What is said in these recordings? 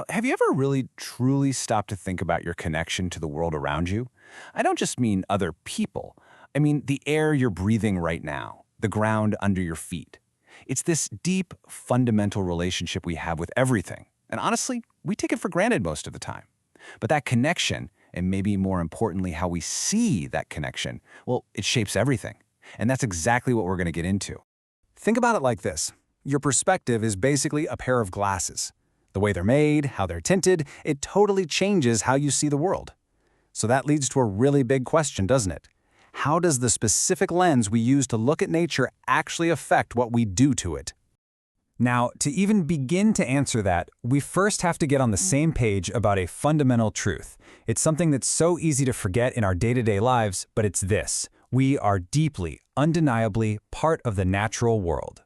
Have you ever really truly stopped to think about your connection to the world around you? I don't just mean other people. I mean the air you're breathing right now, the ground under your feet. It's this deep, fundamental relationship we have with everything. And honestly, we take it for granted most of the time. But that connection, and maybe more importantly, how we see that connection, well, it shapes everything. And that's exactly what we're going to get into. Think about it like this. Your perspective is basically a pair of glasses. The way they're made, how they're tinted, it totally changes how you see the world. So that leads to a really big question, doesn't it? How does the specific lens we use to look at nature actually affect what we do to it? Now, to even begin to answer that, we first have to get on the same page about a fundamental truth. It's something that's so easy to forget in our day-to-day lives, but it's this. We are deeply, undeniably part of the natural world.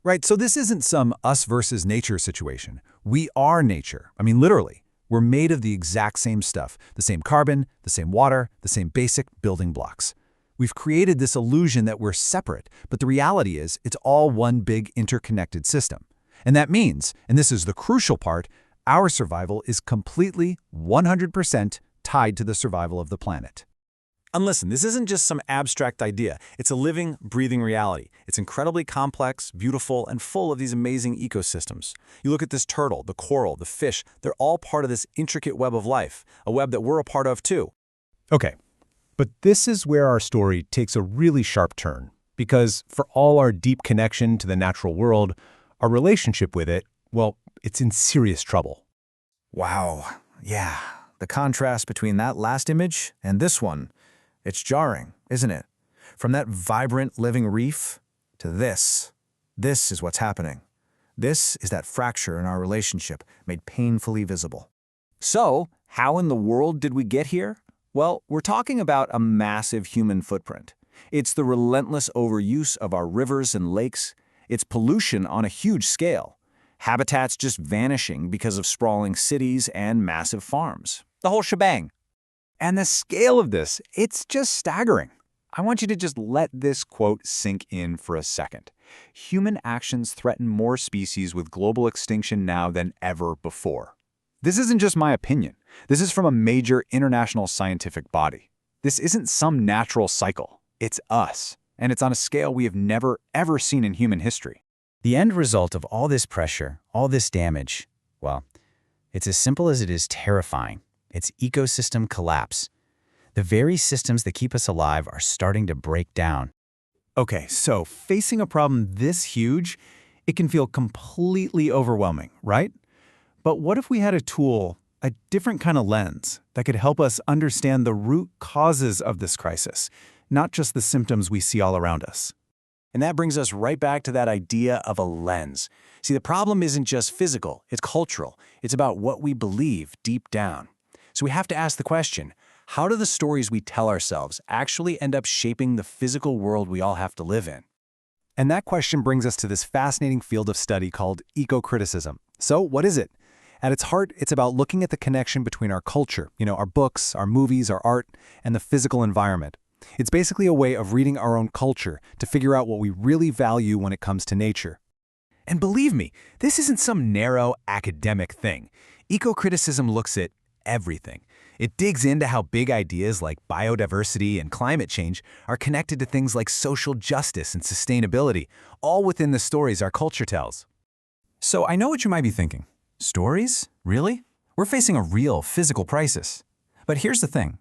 Right, so this isn't some us versus nature situation. We are nature. I mean, literally. We're made of the exact same stuff, the same carbon, the same water, the same basic building blocks. We've created this illusion that we're separate, but the reality is it's all one big interconnected system. And that means, and this is the crucial part, our survival is completely 100% tied to the survival of the planet. And listen, this isn't just some abstract idea. It's a living, breathing reality. It's incredibly complex, beautiful, and full of these amazing ecosystems. You look at this turtle, the coral, the fish, they're all part of this intricate web of life, a web that we're a part of too. Okay, but this is where our story takes a really sharp turn. Because for all our deep connection to the natural world, our relationship with it, well, it's in serious trouble. Wow, yeah. The contrast between that last image and this one, it's jarring, isn't it? From that vibrant living reef to this. This is what's happening. This is that fracture in our relationship made painfully visible. So, how in the world did we get here? Well, we're talking about a massive human footprint. It's the relentless overuse of our rivers and lakes. It's pollution on a huge scale. Habitats just vanishing because of sprawling cities and massive farms. The whole shebang. And the scale of this, it's just staggering. I want you to just let this quote sink in for a second. Human actions threaten more species with global extinction now than ever before. This isn't just my opinion. This is from a major international scientific body. This isn't some natural cycle. It's us. And it's on a scale we have never, ever seen in human history. The end result of all this pressure, all this damage, well, it's as simple as it is terrifying. It's ecosystem collapse. The very systems that keep us alive are starting to break down. Okay, so facing a problem this huge, it can feel completely overwhelming, right? But what if we had a tool, a different kind of lens, that could help us understand the root causes of this crisis, not just the symptoms we see all around us? And that brings us right back to that idea of a lens. See, the problem isn't just physical, it's cultural. It's about what we believe deep down. So we have to ask the question, how do the stories we tell ourselves actually end up shaping the physical world we all have to live in? And that question brings us to this fascinating field of study called ecocriticism. So what is it? At its heart, it's about looking at the connection between our culture, our books, our movies, our art, and the physical environment. It's basically a way of reading our own culture to figure out what we really value when it comes to nature. And believe me, this isn't some narrow academic thing. Ecocriticism looks at everything. It digs into how big ideas like biodiversity and climate change are connected to things like social justice and sustainability, all within the stories our culture tells. So I know what you might be thinking. Stories? Really? We're facing a real physical crisis. But here's the thing.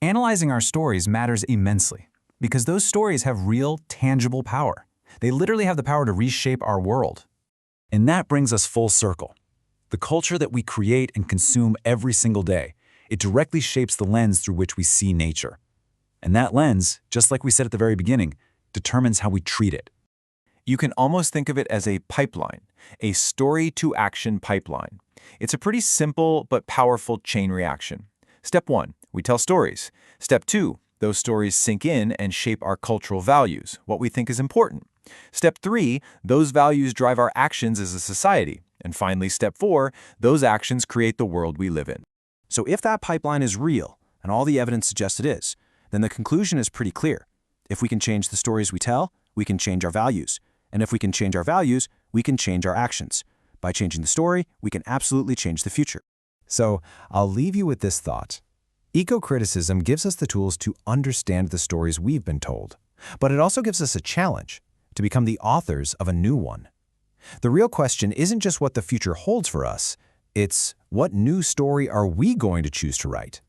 Analyzing our stories matters immensely because those stories have real, tangible power. They literally have the power to reshape our world. And that brings us full circle. The culture that we create and consume every single day, it directly shapes the lens through which we see nature. And that lens, just like we said at the very beginning, determines how we treat it. You can almost think of it as a pipeline, a story-to-action pipeline. It's a pretty simple but powerful chain reaction. Step 1, we tell stories. Step 2, those stories sink in and shape our cultural values, what we think is important. Step 3, those values drive our actions as a society. And finally, step 4, those actions create the world we live in. So if that pipeline is real, and all the evidence suggests it is, then the conclusion is pretty clear. If we can change the stories we tell, we can change our values. And if we can change our values, we can change our actions. By changing the story, we can absolutely change the future. So I'll leave you with this thought. Ecocriticism gives us the tools to understand the stories we've been told, but it also gives us a challenge to become the authors of a new one. The real question isn't just what the future holds for us, it's what new story are we going to choose to write?